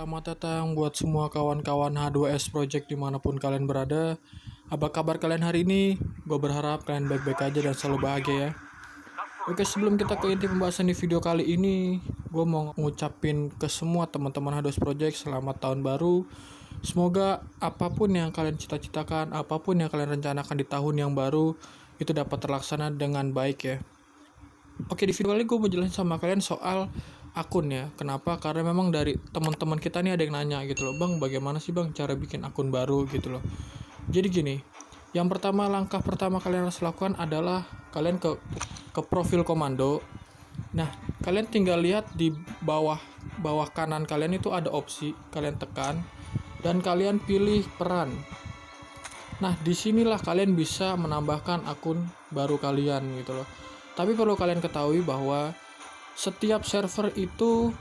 Selamat datang buat semua kawan-kawan H2S Project dimanapun kalian berada. Apa kabar kalian hari ini? Gue berharap kalian baik-baik aja dan selalu bahagia ya. Oke, sebelum kita ke inti pembahasan di video kali ini, gue mau ngucapin ke semua teman-teman H2S Project selamat tahun baru. Semoga apapun yang kalian cita-citakan, apapun yang kalian rencanakan di tahun yang baru, itu dapat terlaksana dengan baik ya. Oke, di video kali gue mau jelasin sama kalian soal akun ya. Kenapa? Karena memang dari teman-teman kita nih ada yang nanya gitu loh, Bang, bagaimana sih Bang cara bikin akun baru gitu loh. Jadi gini, yang pertama, langkah pertama kalian harus lakukan adalah kalian ke profil komando. Nah, kalian tinggal lihat di bawah kanan kalian itu ada opsi, kalian tekan dan kalian pilih peran. Nah, disinilah kalian bisa menambahkan akun baru kalian gitu loh. Tapi perlu kalian ketahui bahwa setiap server itu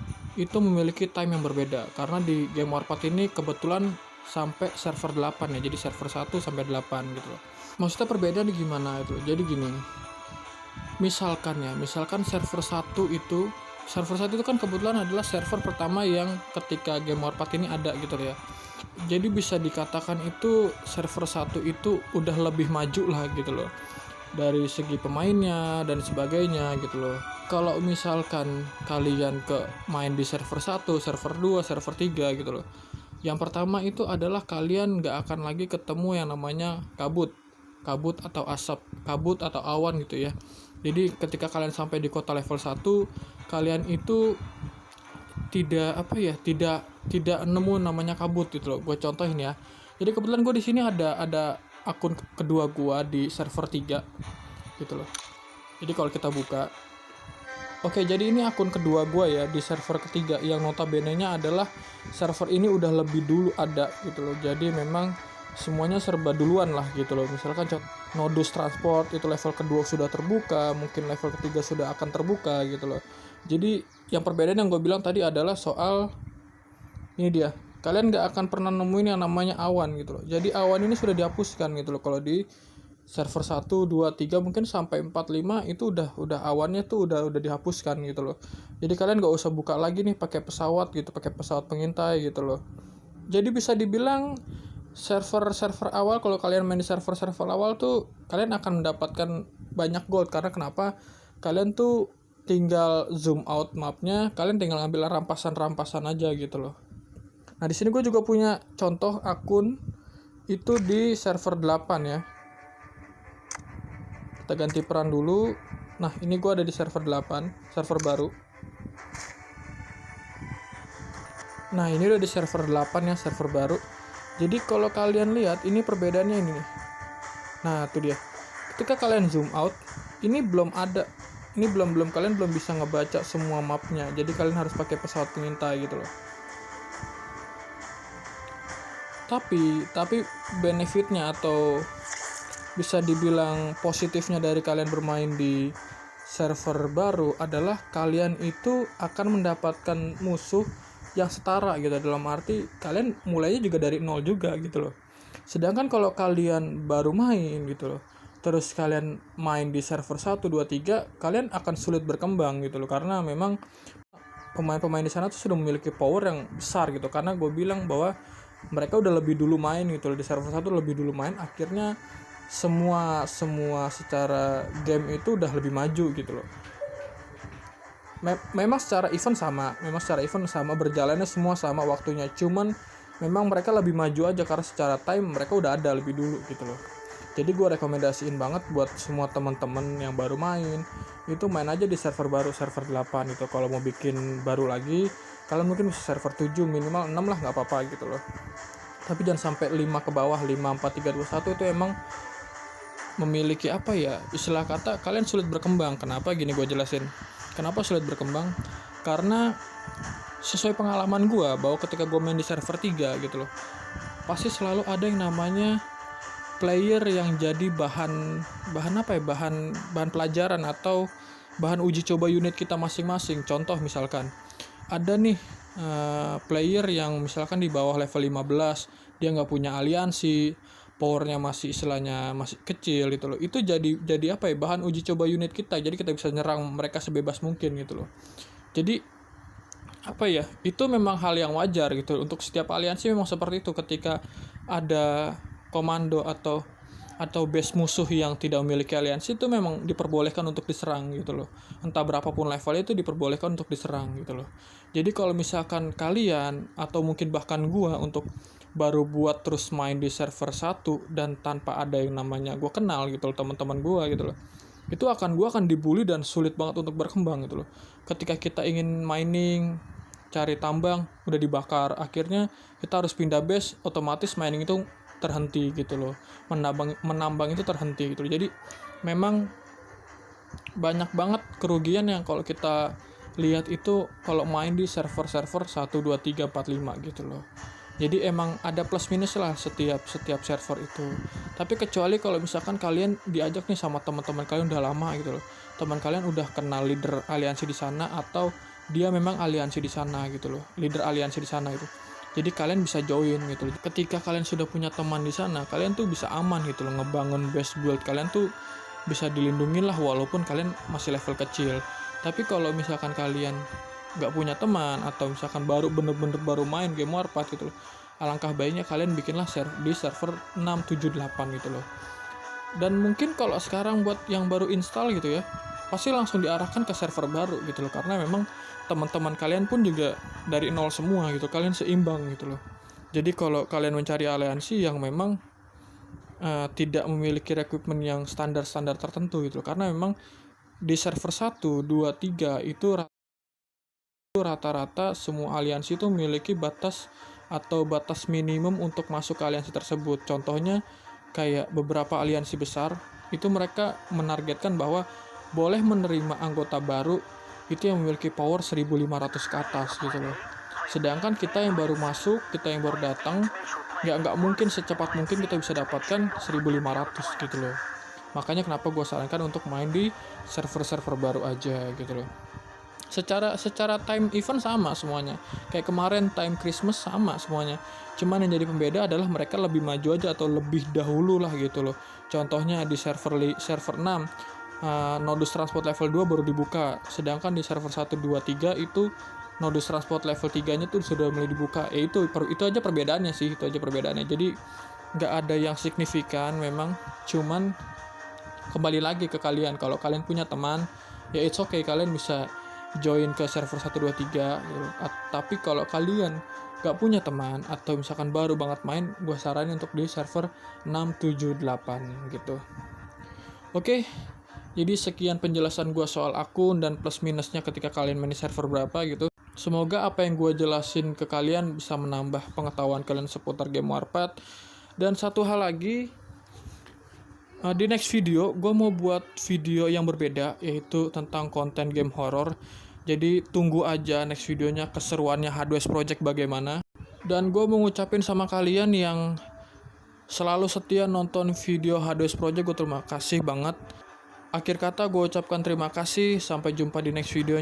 memiliki time yang berbeda. Karena di Game Warpath ini kebetulan sampai server 8 ya. Jadi server 1 sampai 8 gitu loh. Maksudnya perbedaan gimana itu? Jadi gini. Misalkan server 1 itu kan kebetulan adalah server pertama yang ketika Game Warpath ini ada gitu loh ya. Jadi bisa dikatakan itu server 1 itu udah lebih maju lah gitu loh, dari segi pemainnya dan sebagainya gitu loh. Kalau misalkan kalian main di server 1, server 2, server 3 gitu loh, yang pertama itu adalah kalian gak akan lagi ketemu yang namanya kabut atau asap, kabut atau awan gitu ya. Jadi ketika kalian sampai di kota level 1, kalian itu tidak nemu namanya kabut gitu loh. Gue contohin ya. Jadi kebetulan gue di sini ada akun kedua gue di server 3 gitu loh. Jadi kalau kita buka, oke, jadi ini akun kedua gue ya di server ketiga, yang notabene-nya adalah server ini udah lebih dulu ada gitu loh. Jadi memang semuanya serba duluan lah gitu loh. Misalkan Nodus Transport itu level kedua sudah terbuka, mungkin level ketiga sudah akan terbuka gitu loh. Jadi yang perbedaan yang gue bilang tadi adalah soal ini dia. Kalian gak akan pernah nemuin yang namanya awan gitu loh. Jadi awan ini sudah dihapuskan gitu loh. Kalau di server 1, 2, 3 mungkin sampai 4, 5 itu udah awannya tuh udah dihapuskan gitu loh. Jadi kalian gak usah buka lagi nih pakai pesawat gitu, pakai pesawat pengintai gitu loh. Jadi bisa dibilang server awal, kalau kalian main di server awal tuh kalian akan mendapatkan banyak gold. Karena kenapa? Kalian tuh tinggal zoom out mapnya, kalian tinggal ambil rampasan aja gitu loh. Nah, di sini gue juga punya contoh akun itu di server 8 ya. Kita ganti peran dulu. Nah, ini gue ada di server 8, server baru. Nah, ini udah di server 8 ya, server baru. Jadi kalau kalian lihat, ini perbedaannya ini nih. Nah, itu dia. Ketika kalian zoom out, ini belum ada. Ini belum kalian belum bisa ngebaca semua mapnya. Jadi kalian harus pakai pesawat pengintai gitu loh. Tapi benefitnya atau bisa dibilang positifnya dari kalian bermain di server baru adalah kalian itu akan mendapatkan musuh yang setara gitu, dalam arti kalian mulainya juga dari nol juga gitu loh. Sedangkan kalau kalian baru main gitu loh, terus kalian main di server 1, 2, 3, kalian akan sulit berkembang gitu loh, karena memang pemain-pemain di sana tuh sudah memiliki power yang besar gitu. Karena gue bilang bahwa mereka udah lebih dulu main gitu loh, di server 1 lebih dulu main, akhirnya semua secara game itu udah lebih maju gitu loh. Memang secara event sama, berjalannya semua sama waktunya, cuman memang mereka lebih maju aja karena secara time mereka udah ada lebih dulu gitu loh. Jadi gue rekomendasiin banget buat semua teman-teman yang baru main, itu main aja di server baru, server 8 itu. Kalau mau bikin baru lagi, kalian mungkin bisa server 7, minimal 6 lah, nggak apa-apa gitu loh. Tapi jangan sampai 5 ke bawah, 5, 4, 3, 2, 1 itu emang memiliki istilah kata kalian sulit berkembang. Kenapa? Gini gue jelasin. Kenapa sulit berkembang? Karena sesuai pengalaman gue, bahwa ketika gue main di server 3 gitu loh, pasti selalu ada yang namanya player yang jadi bahan pelajaran atau bahan uji coba unit kita masing-masing. Contoh misalkan ada nih player yang misalkan di bawah level 15, dia nggak punya aliansi, powernya masih istilahnya masih kecil gitu loh. Itu jadi bahan uji coba unit kita. Jadi kita bisa nyerang mereka sebebas mungkin gitu loh. Jadi apa ya, itu memang hal yang wajar gitu. Untuk setiap aliansi memang seperti itu, ketika ada komando atau base musuh yang tidak memiliki aliansi, itu memang diperbolehkan untuk diserang gitu loh. Entah berapapun levelnya, itu diperbolehkan untuk diserang gitu loh. Jadi kalau misalkan kalian atau mungkin bahkan gua untuk baru buat terus main di server 1 dan tanpa ada yang namanya gua kenal gitu loh, teman-teman gua gitu loh, itu gua akan dibully dan sulit banget untuk berkembang gitu loh. Ketika kita ingin mining, cari tambang, udah dibakar, akhirnya kita harus pindah base, otomatis mining itu terhenti gitu loh, menambang itu terhenti gitu loh. Jadi memang banyak banget kerugian yang kalau kita lihat itu kalau main di server-server 1, 2, 3, 4, 5 gitu loh. Jadi emang ada plus minus lah setiap server itu. Tapi kecuali kalau misalkan kalian diajak nih sama teman-teman kalian udah lama gitu loh, teman kalian udah kenal leader aliansi di sana, atau dia memang aliansi di sana gitu loh, leader aliansi di sana itu. Jadi kalian bisa join gitu loh. Ketika kalian sudah punya teman di sana, kalian tuh bisa aman gitu loh, ngebangun base build kalian tuh bisa dilindungi lah walaupun kalian masih level kecil. Tapi kalau misalkan kalian nggak punya teman, atau misalkan bener-bener baru main game Warpath gitu loh, alangkah baiknya kalian bikinlah di server 6, 7, 8 gitu loh. Dan mungkin kalau sekarang buat yang baru install gitu ya, pasti langsung diarahkan ke server baru gitu loh, karena memang teman-teman kalian pun juga dari nol semua gitu, kalian seimbang gitu loh. Jadi kalau kalian mencari aliansi yang memang tidak memiliki rekrutmen yang standar-standar tertentu gitu loh, karena memang di server 1, 2, 3 itu rata-rata semua aliansi itu memiliki batas atau batas minimum untuk masuk ke aliansi tersebut. Contohnya kayak beberapa aliansi besar itu mereka menargetkan bahwa boleh menerima anggota baru itu yang memiliki power 1500 ke atas gitu loh. Sedangkan kita yang baru masuk, kita yang baru datang, nggak mungkin secepat mungkin kita bisa dapatkan 1500 gitu loh. Makanya kenapa gue sarankan untuk main di server-server baru aja gitu loh. Secara time event sama semuanya, kayak kemarin time Christmas sama semuanya, cuman yang jadi pembeda adalah mereka lebih maju aja atau lebih dahulu lah gitu loh. Contohnya di server 6 Nodus Transport level 2 baru dibuka, sedangkan di server 1, 2, 3 itu Nodus Transport level 3 nya tuh sudah mulai dibuka. Itu aja perbedaannya sih, itu aja perbedaannya. Jadi nggak ada yang signifikan memang, cuman kembali lagi ke kalian. Kalau kalian punya teman, ya it's okay, kalian bisa join ke server 1, 2, 3 gitu. Tapi kalau kalian gak punya teman atau misalkan baru banget main, gue saranin untuk di server 6, 7, 8 gitu. Oke, jadi sekian penjelasan gue soal akun dan plus minusnya ketika kalian main di server berapa gitu. Semoga apa yang gue jelasin ke kalian bisa menambah pengetahuan kalian seputar game Warpath. Dan satu hal lagi, di next video gue mau buat video yang berbeda, yaitu tentang konten game horror. Jadi tunggu aja next videonya keseruannya H2S Project bagaimana. Dan gue mau ngucapin sama kalian yang selalu setia nonton video H2S Project, gue terima kasih banget. Akhir kata gue ucapkan terima kasih, sampai jumpa di next video.